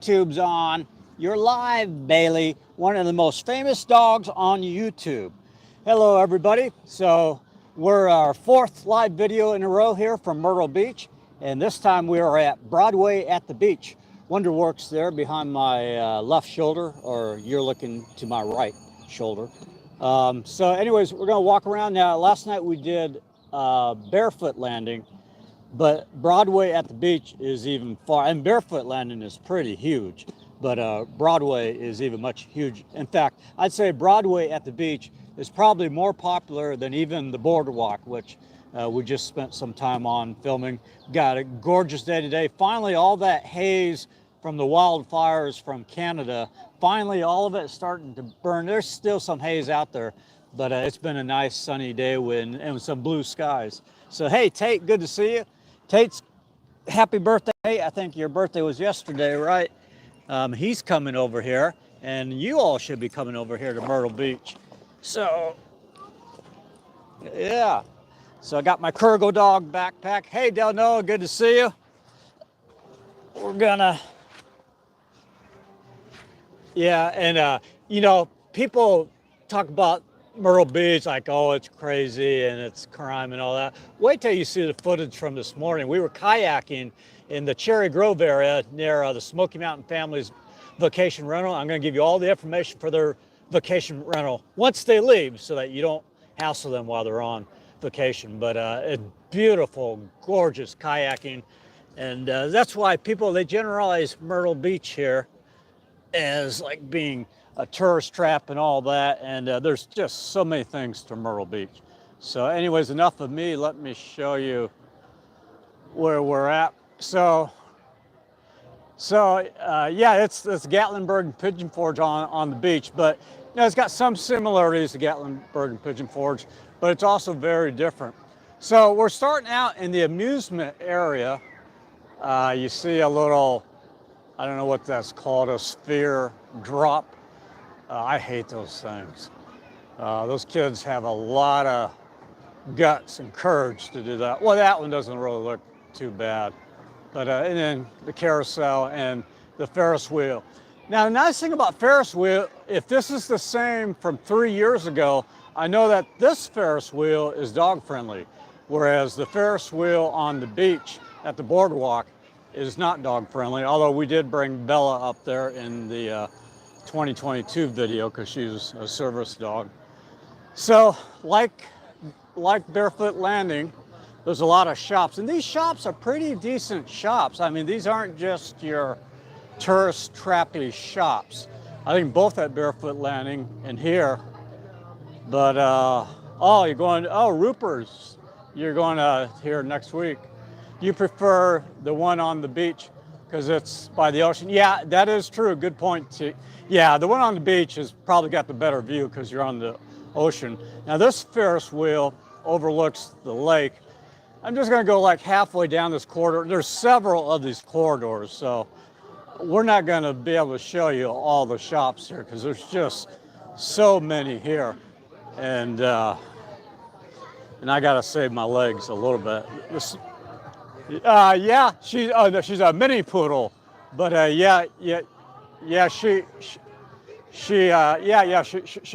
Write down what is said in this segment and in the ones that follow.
YouTube's on. You're live, Bailey, one of the most famous dogs on YouTube. Hello, everybody. So we're our fourth live video in a row here from Myrtle Beach, and this time we are at Broadway at the beach. Wonderworks there behind my left shoulder, or you're looking to my right shoulder. So anyways, we're gonna walk around now. Last night we did barefoot landing, but Broadway at the beach is even far, and barefoot landing is pretty huge, but Broadway is even much huge. In fact, I'd say Broadway at the beach is probably more popular than even the boardwalk, which we just spent some time on filming. Got a gorgeous day today. Finally, all that haze from the wildfires from Canada, finally all of it is starting to burn. There's still some haze out there, but it's been a nice sunny day and some blue skies. So hey, Tate, good to see you. Tate's happy birthday. I think your birthday was yesterday, right? He's coming over here, and you all should be coming over here to Myrtle Beach. So, yeah. So I got my Kurgo dog backpack. Hey, Del Noah, good to see you. We're gonna, yeah, and you know, people talk about Myrtle Beach like, oh, it's crazy and it's crime and all that. Wait till you see the footage from this morning. We were kayaking in the Cherry Grove area near the Smoky Mountain family's vacation rental. I'm going to give you all the information for their vacation rental once they leave, so that you don't hassle them while they're on vacation. But it's beautiful, gorgeous kayaking, and that's why people, they generalize Myrtle Beach here as like being a tourist trap and all that, and there's just so many things to Myrtle Beach. So anyways, enough of me. Let me show you where we're at. So yeah, it's Gatlinburg and Pigeon Forge on the beach, but you know, it's got some similarities to Gatlinburg and Pigeon Forge, but it's also very different. So we're starting out in the amusement area. You see a little, I don't know what that's called, a sphere drop. I hate those things. Those kids have a lot of guts and courage to do that. Well, that one doesn't really look too bad. But and then the carousel and the Ferris wheel. Now, the nice thing about Ferris wheel, if this is the same from 3 years ago, I know that this Ferris wheel is dog friendly, whereas the Ferris wheel on the beach at the boardwalk is not dog friendly, although we did bring Bella up there in the 2022 video because she's a service dog. So like Barefoot Landing, there's a lot of shops, and these shops are pretty decent shops. I mean, these aren't just your tourist trappy shops. I think both at Barefoot Landing and here, but oh, you're going, oh, Rupert's, you're going here next week. You prefer the one on the beach because it's by the ocean? Yeah, that is true. Good point, T. Yeah, the one on the beach has probably got the better view because you're on the ocean. Now this Ferris wheel overlooks the lake. I'm just gonna go like halfway down this corridor. There's several of these corridors, so we're not gonna be able to show you all the shops here because there's just so many here. And I gotta save my legs a little bit. Yeah, she's a mini poodle, but yeah, she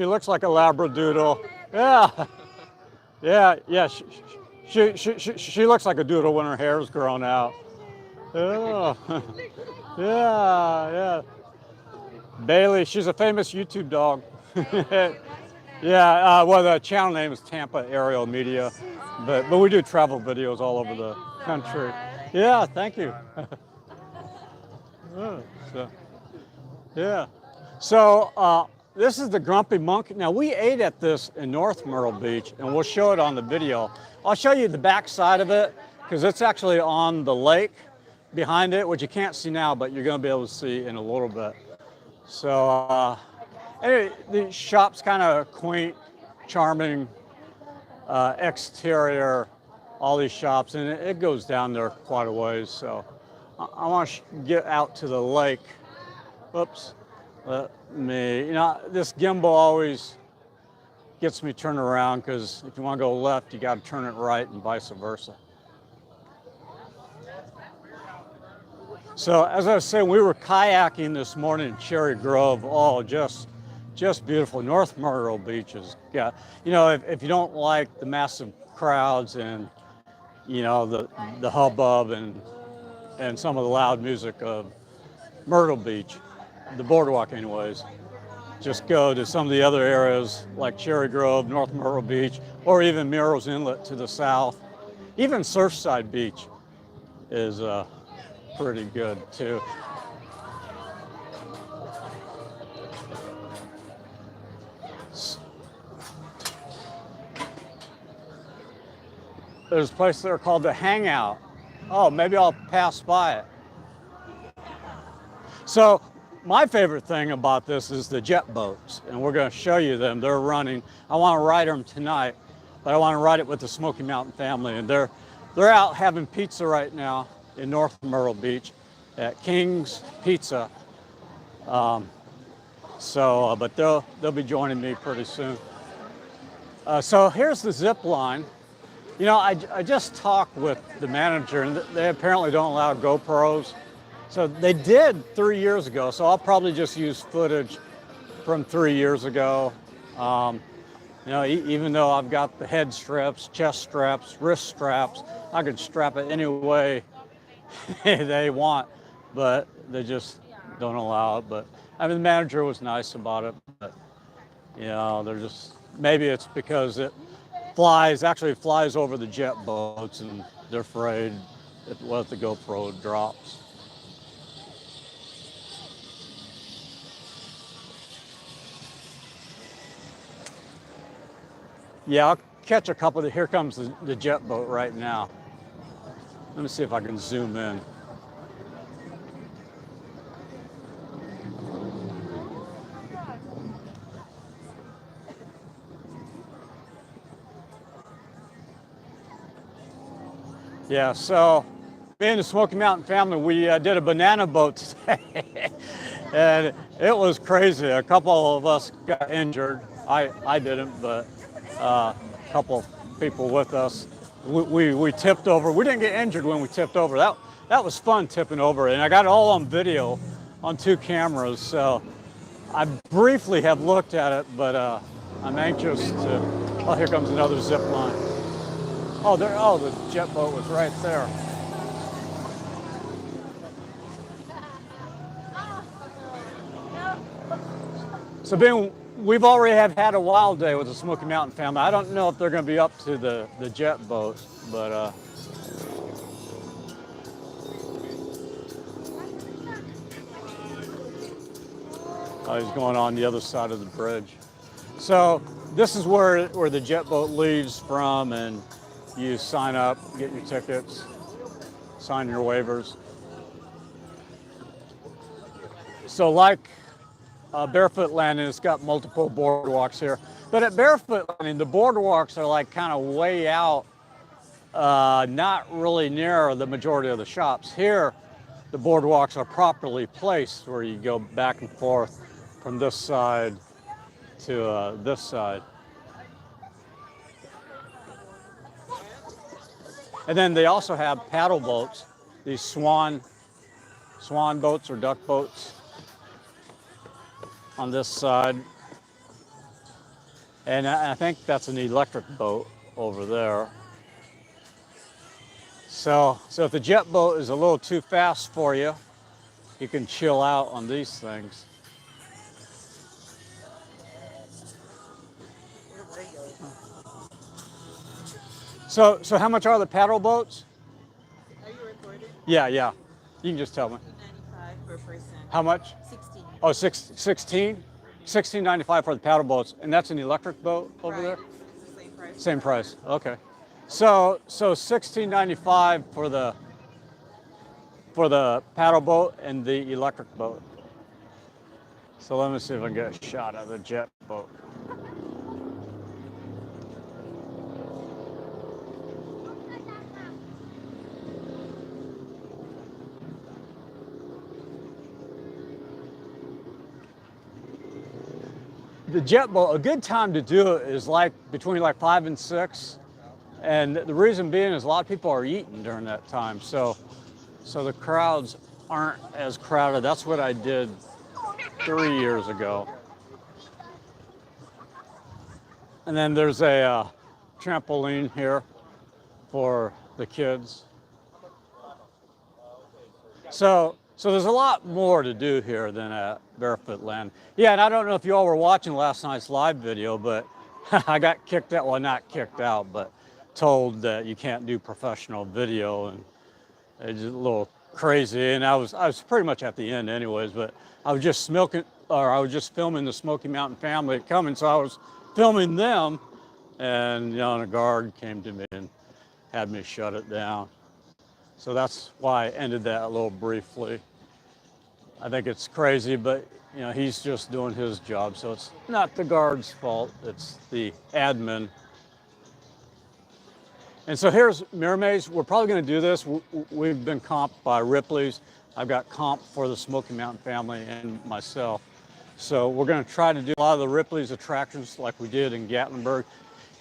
looks like a Labradoodle. Yeah, yeah. She looks like a doodle when her hair's grown out. Oh, yeah. Bailey, she's a famous YouTube dog. Yeah, well, the channel name is Tampa Aerial Media, but we do travel videos all over the country. Yeah, thank you. Yeah. So this is the Grumpy Monk. Now, we ate at this in North Myrtle Beach, and we'll show it on the video. I'll show you the back side of it because it's actually on the lake behind it, which you can't see now, but you're going to be able to see in a little bit. So anyway, the shop's kind of quaint, charming exterior, all these shops, and it goes down there quite a ways. So I want to get out to the lake. Whoops. Let me, you know, this gimbal always gets me turned around because if you want to go left, you got to turn it right and vice versa. So as I was saying, we were kayaking this morning in Cherry Grove. Oh, just beautiful. North Myrtle beaches. Yeah, you know, if you don't like the massive crowds and you know the hubbub and some of the loud music of Myrtle Beach, the boardwalk anyways, just go to some of the other areas like Cherry Grove, North Myrtle Beach, or even Merrill's Inlet to the south. Even Surfside Beach is pretty good too. There's a place there called the Hangout. Oh, maybe I'll pass by it. So my favorite thing about this is the jet boats, and we're going to show you them. They're running. I want to ride them tonight, but I want to ride it with the Smoky Mountain family, and they're out having pizza right now in North Myrtle Beach at King's Pizza. But they'll be joining me pretty soon. So here's the zip line. You know, I just talked with the manager, and they apparently don't allow GoPros. So they did 3 years ago, so I'll probably just use footage from 3 years ago. You know, even though I've got the head straps, chest straps, wrist straps, I could strap it any way they want, but they just don't allow it. But I mean, the manager was nice about it, but you know, they're just, maybe it's because it actually flies over the jet boats, and they're afraid what the GoPro drops. Yeah, I'll catch a couple. Here comes the jet boat right now. Let me see if I can zoom in. Yeah, so me and the Smoky Mountain family, we did a banana boat today. And it was crazy. A couple of us got injured. I didn't, but a couple of people with us. We tipped over. We didn't get injured when we tipped over. That was fun, tipping over. And I got it all on video on 2 cameras. So I briefly have looked at it, but I'm anxious to, oh, here comes another zip line. Oh, the jet boat was right there. So we've already had a wild day with the Smoky Mountain family. I don't know if they're going to be up to the jet boat, but oh, he's going on the other side of the bridge. So this is where the jet boat leaves from, and you sign up, get your tickets, sign your waivers. So like Barefoot Landing, it's got multiple boardwalks here. But at Barefoot Landing, the boardwalks are like kind of way out, not really near the majority of the shops. Here, the boardwalks are properly placed where you go back and forth from this side to this side. And then they also have paddle boats, these swan boats or duck boats on this side. And I think that's an electric boat over there. So if the jet boat is a little too fast for you, you can chill out on these things. So how much are the paddle boats? Are you recording? Yeah. You can just tell me. $9.95 per person. How much? 16. Oh, 16? $16.95 for the paddle boats, and that's an electric boat over there? It's the same price. Same price, okay. So $16.95 for the paddle boat and the electric boat. So let me see if I can get a shot of the jet boat. The jet boat, a good time to do it is like between like 5 and 6. And the reason being is a lot of people are eating during that time. So the crowds aren't as crowded. That's what I did 3 years ago. And then there's a trampoline here for the kids. So there's a lot more to do here than at Barefoot Land. Yeah, and I don't know if you all were watching last night's live video, but I got kicked out, well, not kicked out, but told that you can't do professional video, and it's just a little crazy. And I was pretty much at the end anyways, but I was just filming the Smoky Mountain family coming, so I was filming them, and you know, and a guard came to me and had me shut it down. So that's why I ended that a little briefly. I think it's crazy, but you know, he's just doing his job, so it's not the guard's fault, it's the admin. And so here's Miramaze. We're probably going to do this. We've been comped by Ripley's. I've got comp for the Smoky Mountain family and myself. So we're going to try to do a lot of the Ripley's attractions like we did in Gatlinburg.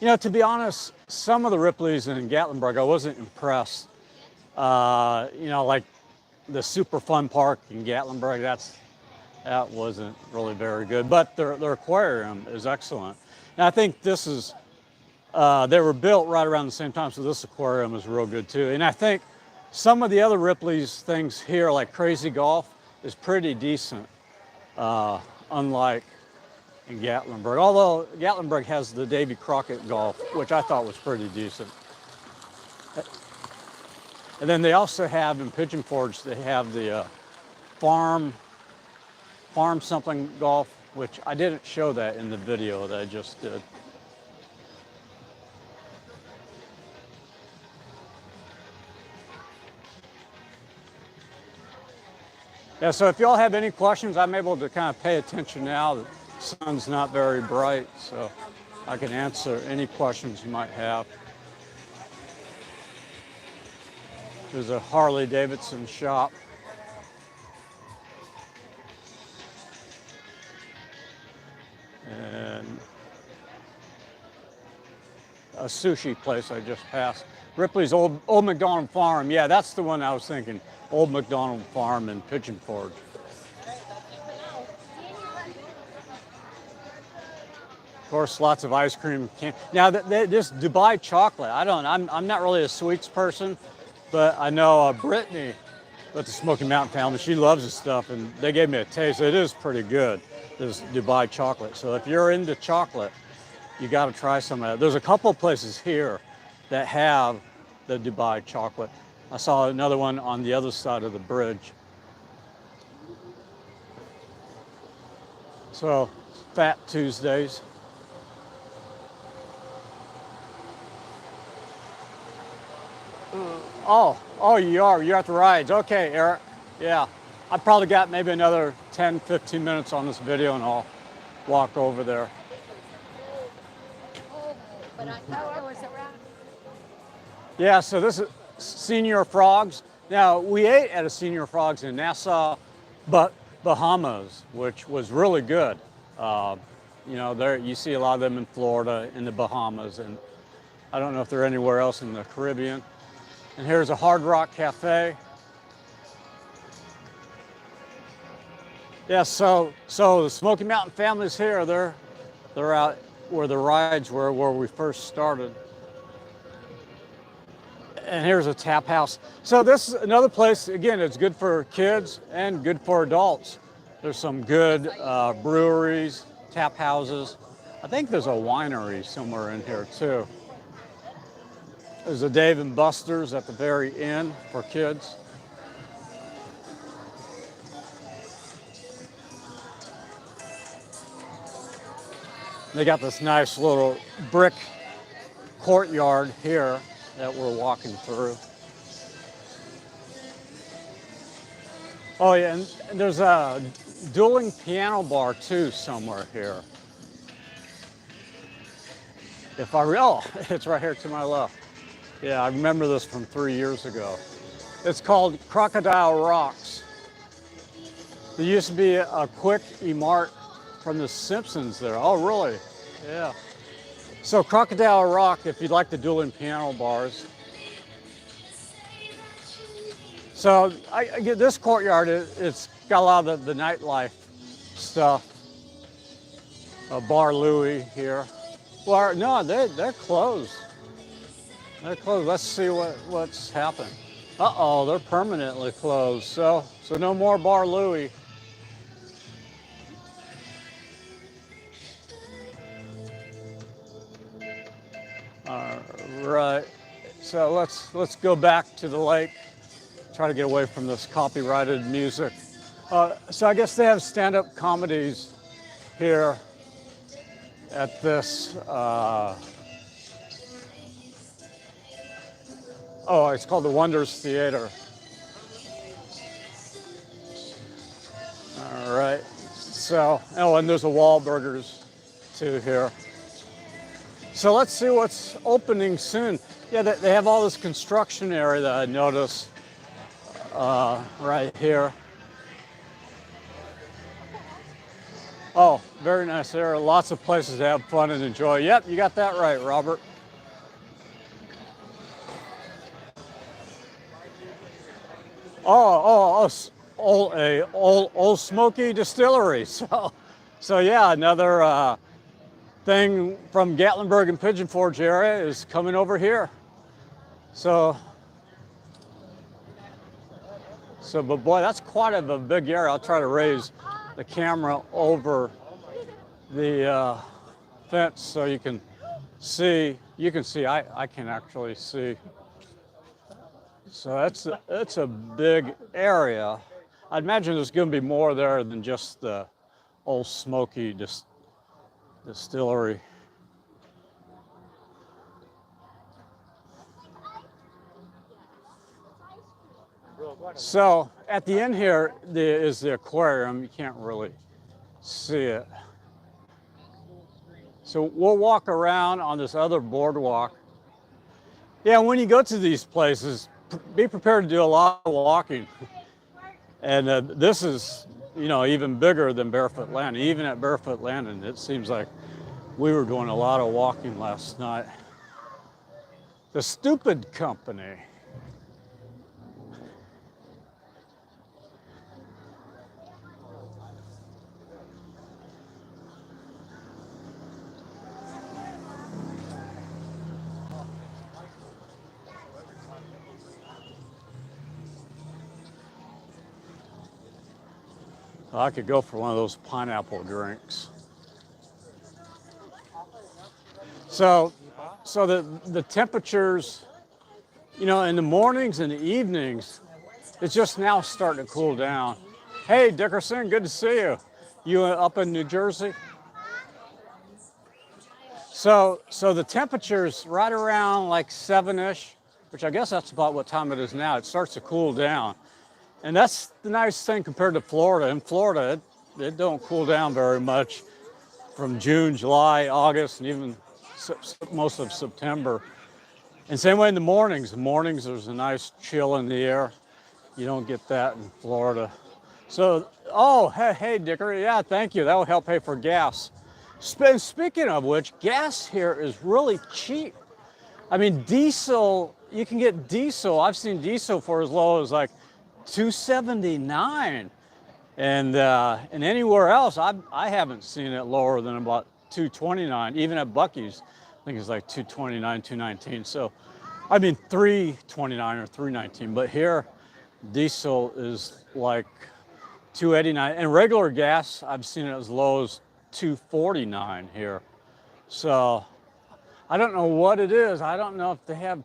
You know, to be honest, some of the Ripley's in Gatlinburg, I wasn't impressed. You know, like the super fun park in Gatlinburg, that wasn't really very good. But their aquarium is excellent. And I think this is, they were built right around the same time, so this aquarium is real good too. And I think some of the other Ripley's things here, like Crazy Golf, is pretty decent, unlike in Gatlinburg. Although Gatlinburg has the Davy Crockett Golf, which I thought was pretty decent. And then they also have in Pigeon Forge, they have the farm something golf, which I didn't show that in the video that I just did. Yeah, so if y'all have any questions, I'm able to kind of pay attention now. The sun's not very bright, so I can answer any questions you might have. There's a Harley Davidson shop. And a sushi place I just passed. Ripley's Old McDonald Farm. Yeah, that's the one I was thinking. Old McDonald Farm in Pigeon Forge. Of course, lots of ice cream. Now, this Dubai chocolate, I'm not really a sweets person, but I know Brittany with the Smoky Mountain family, she loves this stuff, and they gave me a taste. It is pretty good, this Dubai chocolate. So if you're into chocolate, you got to try some of that. There's a couple places here that have the Dubai chocolate. I saw another one on the other side of the bridge. So, Fat Tuesdays. Oh, you're at the rides. Okay, Eric. Yeah. I probably got maybe another 10, 15 minutes on this video and I'll walk over there. Yeah, so this is Senior Frogs. Now, we ate at a Senior Frogs in Nassau, Bahamas, which was really good. You know, there you see a lot of them in Florida, in the Bahamas, and I don't know if they're anywhere else in the Caribbean. And here's a Hard Rock Cafe. Yeah, so the Smoky Mountain family's here. They're out where the rides were, where we first started. And here's a tap house. So this is another place, again, it's good for kids and good for adults. There's some good breweries, tap houses. I think there's a winery somewhere in here too. There's a Dave and Buster's at the very end for kids. They got this nice little brick courtyard here that we're walking through. Oh yeah, and there's a dueling piano bar too somewhere here. It's right here to my left. Yeah, I remember this from 3 years ago. It's called Crocodile Rocks. There used to be a quick E-Mart from The Simpsons there. Oh, really? Yeah. So Crocodile Rock, if you'd like the dueling piano bars. So I get this courtyard. It's got a lot of the nightlife stuff. Bar Louie here. Well, no, they're closed. They're closed. Let's see what's happened. Uh-oh, they're permanently closed. So no more Bar Louie. All right. So let's go back to the lake. Try to get away from this copyrighted music. So I guess they have stand-up comedies here at this. Oh, it's called the Wonders Theater. All right. So, oh, and there's a Wahlburgers too here. So let's see what's opening soon. Yeah, they have all this construction area that I noticed right here. Oh, very nice area. Lots of places to have fun and enjoy. Yep, you got that right, Robert. Oh, old smoky distillery. So yeah, another thing from Gatlinburg and Pigeon Forge area is coming over here. So, but boy, that's quite a big area. I'll try to raise the camera over the fence so you can see. You can see. I can actually see. So that's a big area. I'd imagine there's going to be more there than just the old smoky distillery. So at the end here is the aquarium. You can't really see it. So we'll walk around on this other boardwalk. Yeah, when you go to these places, be prepared to do a lot of walking. And this is, even bigger than Barefoot Landing. Even at Barefoot Landing, it seems like we were doing a lot of walking last night. The Stupid Company. I could go for one of those pineapple drinks. So the temperatures, in the mornings and the evenings, it's just now starting to cool down. Hey, Dickerson, good to see you. You up in New Jersey? So the temperature's right around like 7-ish, which I guess that's about what time it is now. It starts to cool down. And that's the nice thing compared to Florida. In Florida, it don't cool down very much from June, July, August, and even most of September. And same way in the mornings. In the mornings, there's a nice chill in the air. You don't get that in Florida. So, hey, Dicker, yeah, thank you. That will help pay for gas. Speaking of which, gas here is really cheap. I mean, diesel, you can get diesel. I've seen diesel for as low as like $2.79, and anywhere else I haven't seen it lower than about $2.29. Even at Buc-ee's, I think it's like $2.29, $2.19. So, I mean $3.29 or $3.19. But here, diesel is like $2.89, and regular gas I've seen it as low as $2.49 here. So, I don't know what it is. I don't know if they have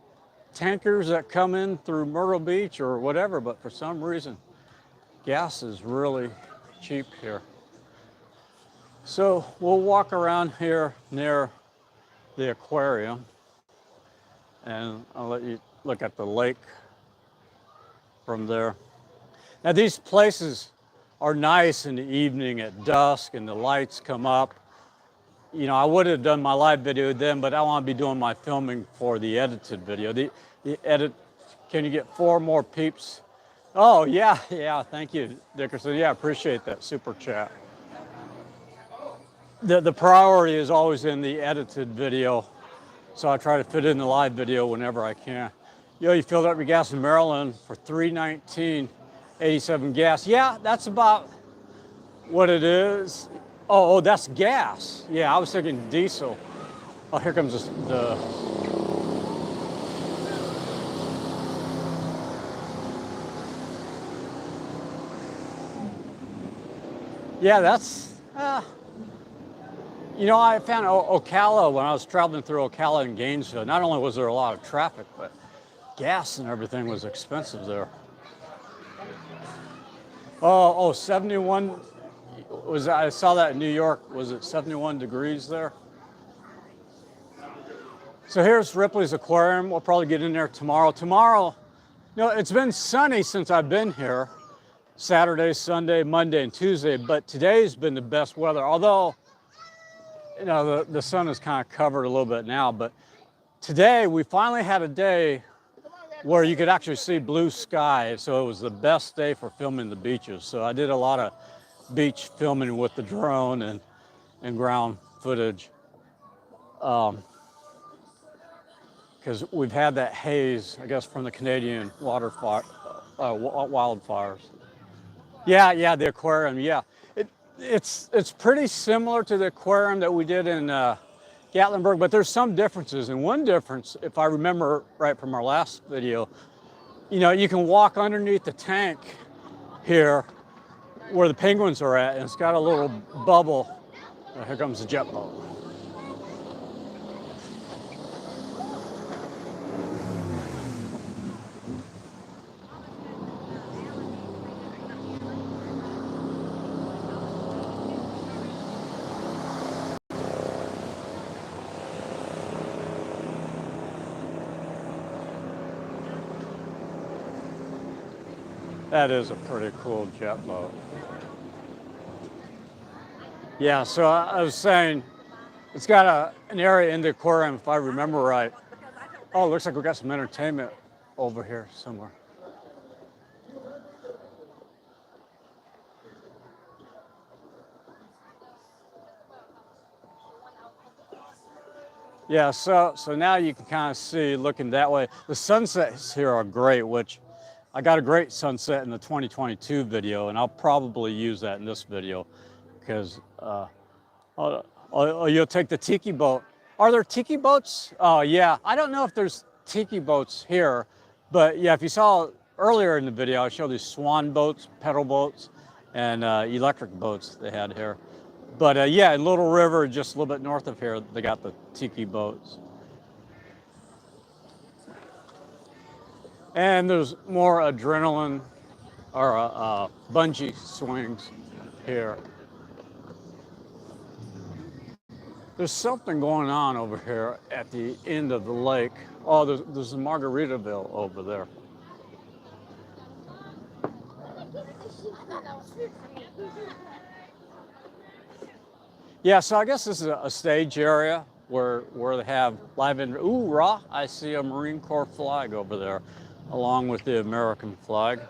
tankers that come in through Myrtle Beach or whatever, but for some reason, gas is really cheap here. So we'll walk around here near the aquarium, and I'll let you look at the lake from there. Now these places are nice in the evening at dusk and the lights come up. I would have done my live video then, but I want to be doing my filming for the edited video. The edit, can you get 4 more peeps? Oh, yeah, thank you, Dickerson. Yeah, appreciate that super chat. The priority is always in the edited video, so I try to fit in the live video whenever I can. Yo, you filled up your gas in Maryland for $3.19.87 gas. Yeah, that's about what it is. Oh, that's gas. Yeah, I was thinking diesel. Oh, here comes the yeah, that's, you know, I found Ocala when I was traveling through Ocala and Gainesville. Not only was there a lot of traffic, but gas and everything was expensive there. Oh, 71 was, I saw that in New York. Was it 71 degrees there? So here's Ripley's Aquarium. We'll probably get in there tomorrow. Tomorrow, you know, it's been sunny since I've been here. Saturday, Sunday, Monday, and Tuesday, but today's been the best weather. Although, you know, the sun is kind of covered a little bit now, but today we finally had a day where you could actually see blue sky. So it was the best day for filming the beaches. So I did a lot of beach filming with the drone and ground footage. Because we've had that haze, I guess, from the Canadian wildfires. Yeah, the aquarium. Yeah, it's pretty similar to the aquarium that we did in Gatlinburg, but there's some differences. And one difference, if I remember right from our last video, you know, you can walk underneath the tank here where the penguins are at, and it's got a little bubble. Oh, here comes the jet boat. That is a pretty cool jet boat. Yeah, so I was saying, it's got an area in the aquarium, if I remember right. Oh, it looks like we got some entertainment over here somewhere. Yeah, so now you can kind of see, looking that way, the sunsets here are great, which I got a great sunset in the 2022 video, and I'll probably use that in this video, because you'll take the tiki boat. Are there tiki boats? Oh, yeah. I don't know if there's tiki boats here, but yeah, if you saw earlier in the video, I showed these swan boats, pedal boats, and electric boats they had here. But yeah, in Little River, just a little bit north of here, they got the tiki boats. And there's more adrenaline or bungee swings here. There's something going on over here at the end of the lake. Oh, there's a Margaritaville over there. Yeah, so I guess this is a stage area where they have live in. Ooh, Ra! I see a Marine Corps flag over there, along with the American flag.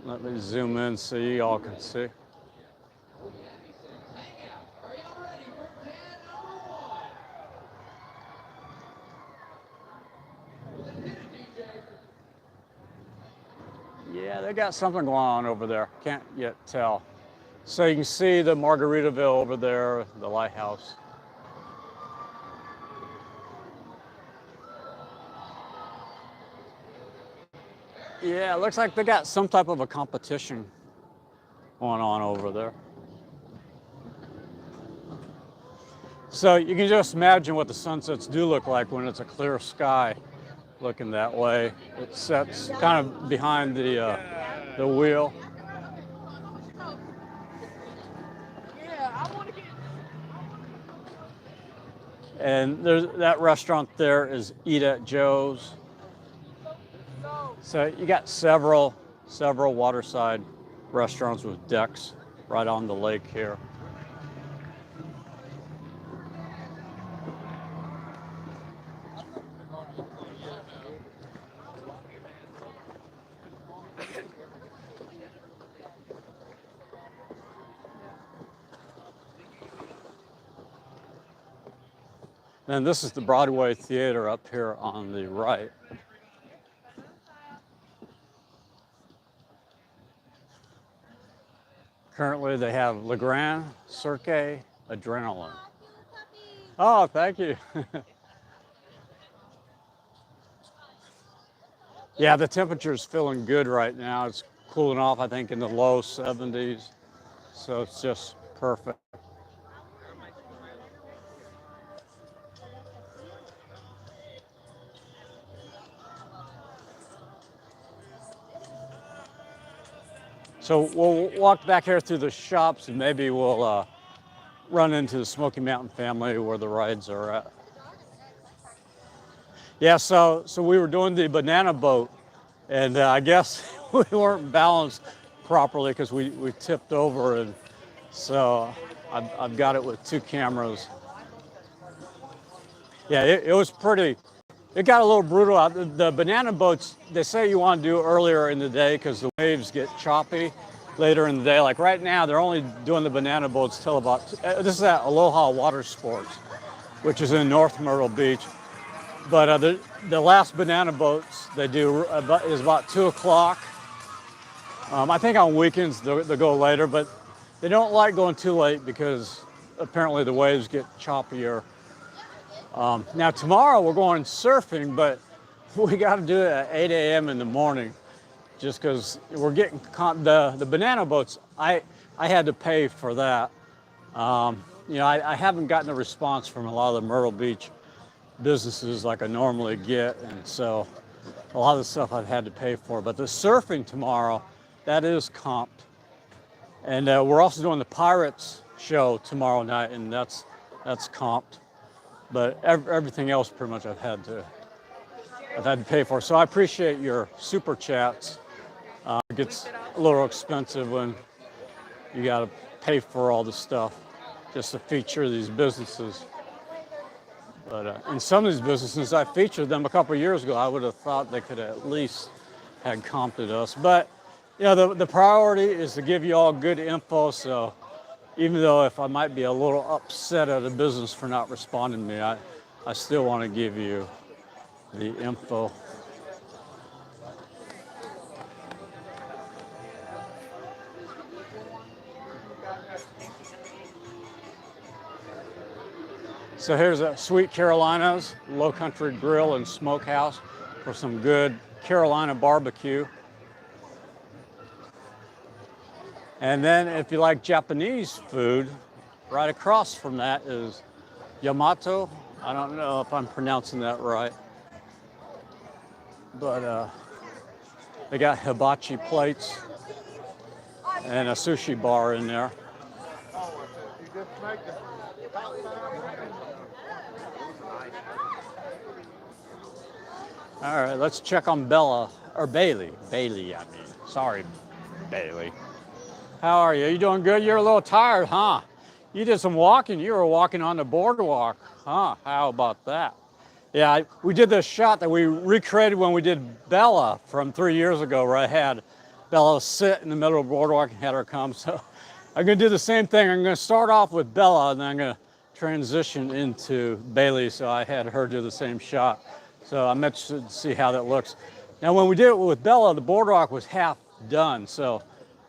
Let me zoom in so you all can see. Yeah, they got something going on over there. Can't yet tell. So you can see the Margaritaville over there, the lighthouse. Yeah, it looks like they got some type of a competition going on over there. So you can just imagine what the sunsets do look like when it's a clear sky looking that way. It sets kind of behind the wheel. And there's that restaurant there is Eat at Joe's. So you got several waterside restaurants with decks right on the lake here. Then this is the Broadway Theater up here on the right. Currently they have Le Grand Cirque Adrenaline. Oh, thank you. Yeah, the temperature's feeling good right now. It's cooling off, I think, in the low 70s. So it's just perfect. So we'll walk back here through the shops and maybe we'll run into the Smoky Mountain family where the rides are at. Yeah, so we were doing the banana boat, and I guess we weren't balanced properly because we tipped over, and so I've got it with two cameras. Yeah, it was pretty. It got a little brutal out. The banana boats, they say you want to do earlier in the day because the waves get choppy later in the day. Like right now, they're only doing the banana boats till about, this is at Aloha Water Sports, which is in North Myrtle Beach. But the last banana boats they do is about 2 o'clock. I think on weekends they'll go later, but they don't like going too late because apparently the waves get choppier. Now tomorrow we're going surfing, but we got to do it at 8 a.m. in the morning, just because we're getting the banana boats. I had to pay for that. You know, I haven't gotten a response from a lot of the Myrtle Beach businesses like I normally get, and so a lot of the stuff I've had to pay for. But the surfing tomorrow, that is comped, and we're also doing the Pirates show tomorrow night, and that's comped. But everything else pretty much I've had to pay for. So I appreciate your super chats. It gets a little expensive when you got to pay for all the stuff just to feature these businesses. But in some of these businesses, I featured them a couple of years ago. I would have thought they could have at least had comped us. But you know, the priority is to give you all good info. So even though if I might be a little upset at a business for not responding to me, I still want to give you the info. So here's a Sweet Carolina's Low Country Grill and Smokehouse for some good Carolina barbecue. And then if you like Japanese food, right across from that is Yamato. I don't know if I'm pronouncing that right, but they got hibachi plates and a sushi bar in there. All right, let's check on Bella, or Bailey. Bailey, I mean. Sorry, Bailey. How are you? You doing good? You're a little tired, huh? You did some walking. You were walking on the boardwalk, huh? How about that? Yeah, we did this shot that we recreated when we did Bella from 3 years ago, where I had Bella sit in the middle of the boardwalk and had her come. So I'm going to do the same thing. I'm going to start off with Bella, and then I'm going to transition into Bailey. So I had her do the same shot. So I'm interested to see how that looks. Now, when we did it with Bella, the boardwalk was half done. So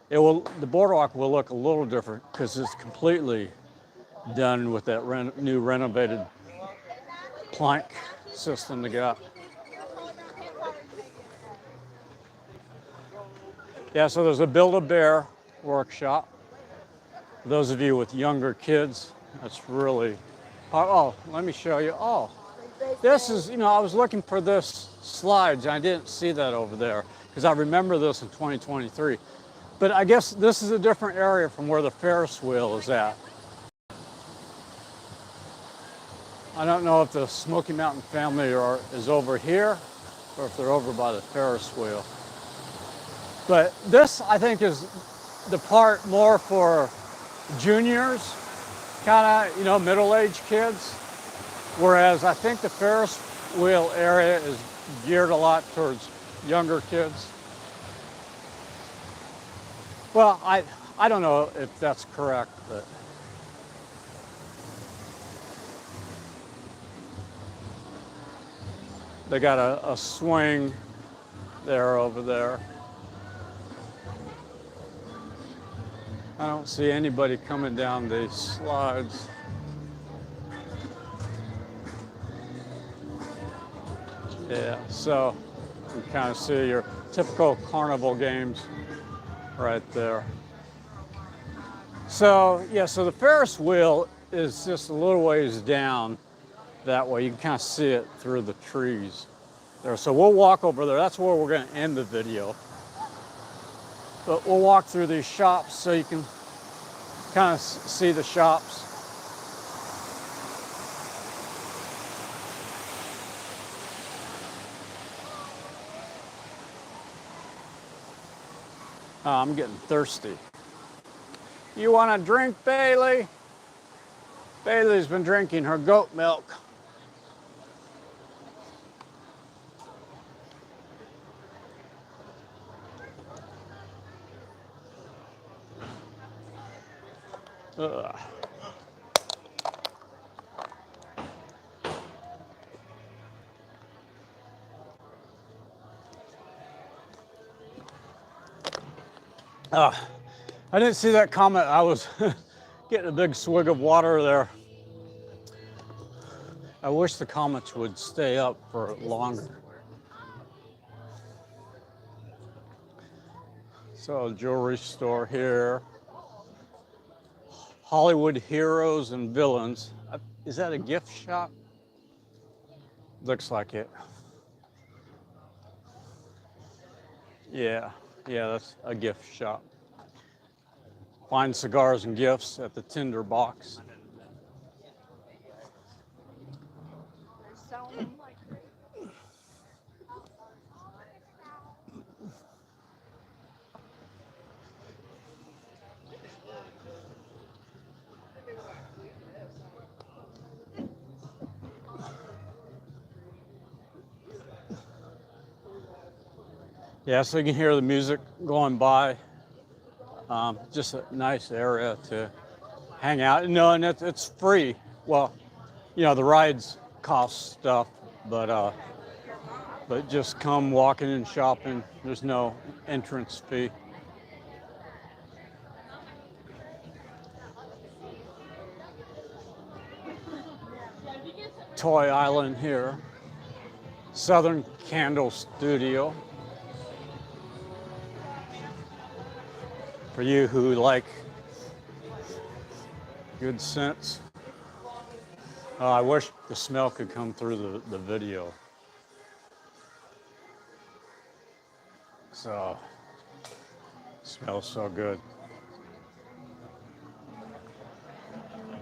the boardwalk will look a little different because it's completely done with that new renovated plank system they got. Yeah, so there's a Build-A-Bear workshop. For those of you with younger kids, that's really, oh, let me show you. Oh, this is, you know, I was looking for this slides and I didn't see that over there because I remember this in 2023. But I guess this is a different area from where the Ferris wheel is at. I don't know if the Smoky Mountain family is over here or if they're over by the Ferris wheel. But this, I think, is the part more for juniors, kind of, you know, middle-aged kids. Whereas I think the Ferris wheel area is geared a lot towards younger kids. Well, I don't know if that's correct, but. They got a swing there over there. I don't see anybody coming down these slides. Yeah, so you kind of see your typical carnival games right there. So yeah, so the Ferris wheel is just a little ways down that way. You can kind of see it through the trees there. So we'll walk over there. That's where we're going to end the video. But we'll walk through these shops so you can kind of see the shops. I'm getting thirsty. You want a drink, Bailey? Bailey's been drinking her goat milk. Ugh. I didn't see that comment. I was getting a big swig of water there. I wish the comments would stay up for longer. So, jewelry store here. Hollywood Heroes and Villains. Is that a gift shop? Looks like it. Yeah, that's a gift shop. Find cigars and gifts at the Tinder Box. Yeah, so you can hear the music going by. Just a nice area to hang out. No, and it's free. Well, you know, the rides cost stuff, but just come walking and shopping. There's no entrance fee. Toy Island here. Southern Candle Studio. For you who like good scents. I wish the smell could come through the video. So, smells so good.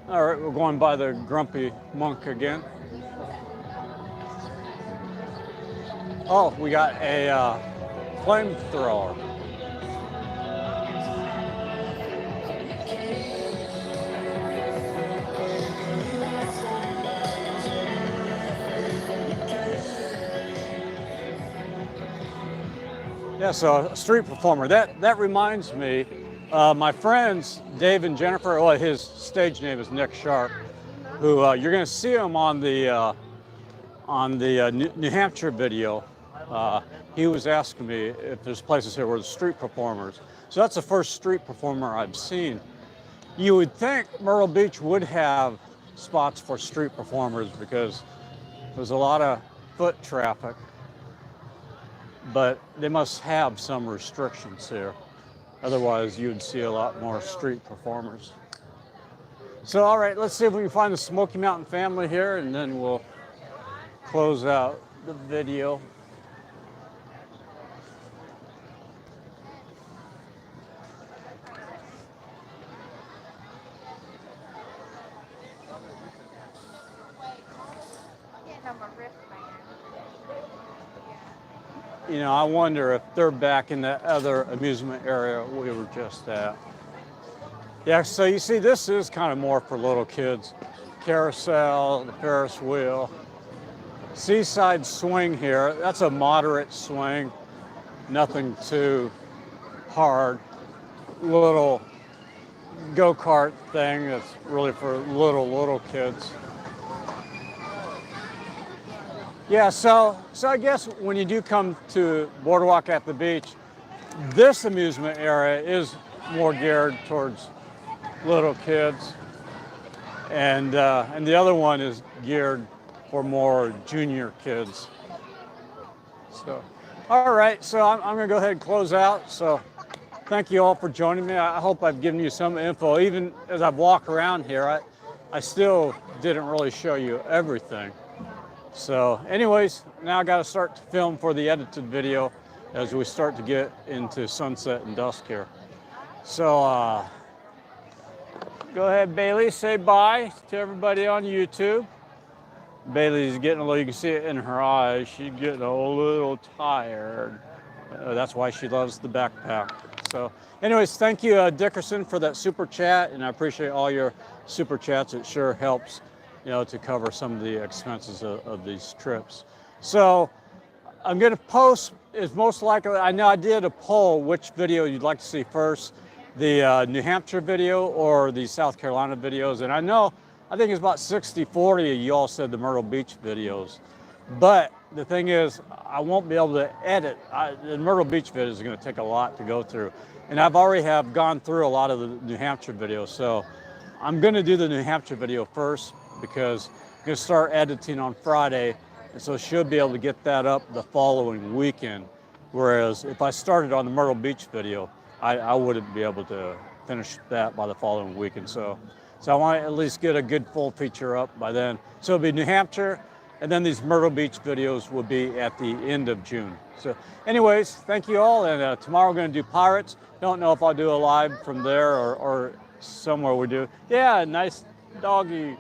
All right, we're going by the Grumpy Monk again. Oh, we got a flamethrower. Yeah, so a street performer. That reminds me, my friends Dave and Jennifer. Well, his stage name is Nick Sharp, who you're going to see him on the New Hampshire video. He was asking me if there's places here where there's street performers. So that's the first street performer I've seen. You would think Myrtle Beach would have spots for street performers because there's a lot of foot traffic. But they must have some restrictions here. Otherwise, you'd see a lot more street performers. So, all right, let's see if we can find the Smoky Mountain family here, and then we'll close out the video. You know, I wonder if they're back in that other amusement area we were just at. Yeah, so you see, this is kind of more for little kids. Carousel, the Ferris wheel. Seaside swing here. That's a moderate swing. Nothing too hard. Little go-kart thing that's really for little kids. Yeah, so I guess when you do come to Boardwalk at the beach, this amusement area is more geared towards little kids, and the other one is geared for more junior kids. So, all right, so I'm gonna go ahead and close out. So, thank you all for joining me. I hope I've given you some info. Even as I've walked around here, I still didn't really show you everything. So anyways, now I got to start to film for the edited video as we start to get into sunset and dusk here. So go ahead, Bailey, say bye to everybody on YouTube. Bailey's getting a little, you can see it in her eyes, she's getting a little tired. That's why she loves the backpack. So anyways, thank you, Dickerson, for that super chat, and I appreciate all your super chats. It sure helps, to cover some of the expenses of these trips. So I'm going to post, is most likely, I know I did a poll which video you'd like to see first, the New Hampshire video or the South Carolina videos. And I think it's about 60-40 of you all said the Myrtle Beach videos. But the thing is, I won't be able to edit. The Myrtle Beach video is going to take a lot to go through. And I've already have gone through a lot of the New Hampshire videos. So I'm going to do the New Hampshire video first, because I'm going to start editing on Friday, and so should be able to get that up the following weekend. Whereas if I started on the Myrtle Beach video, I wouldn't be able to finish that by the following weekend. So I want to at least get a good full feature up by then. So it'll be New Hampshire, and then these Myrtle Beach videos will be at the end of June. So anyways, thank you all, and tomorrow we're going to do Pirates. Don't know if I'll do a live from there or somewhere we do. Yeah, nice doggy.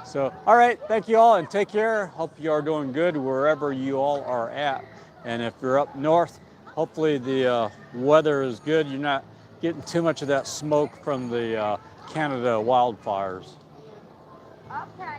So, all right, thank you all and take care. Hope you are doing good wherever you all are at. And if you're up north, hopefully the weather is good. You're not getting too much of that smoke from the Canada wildfires. Okay.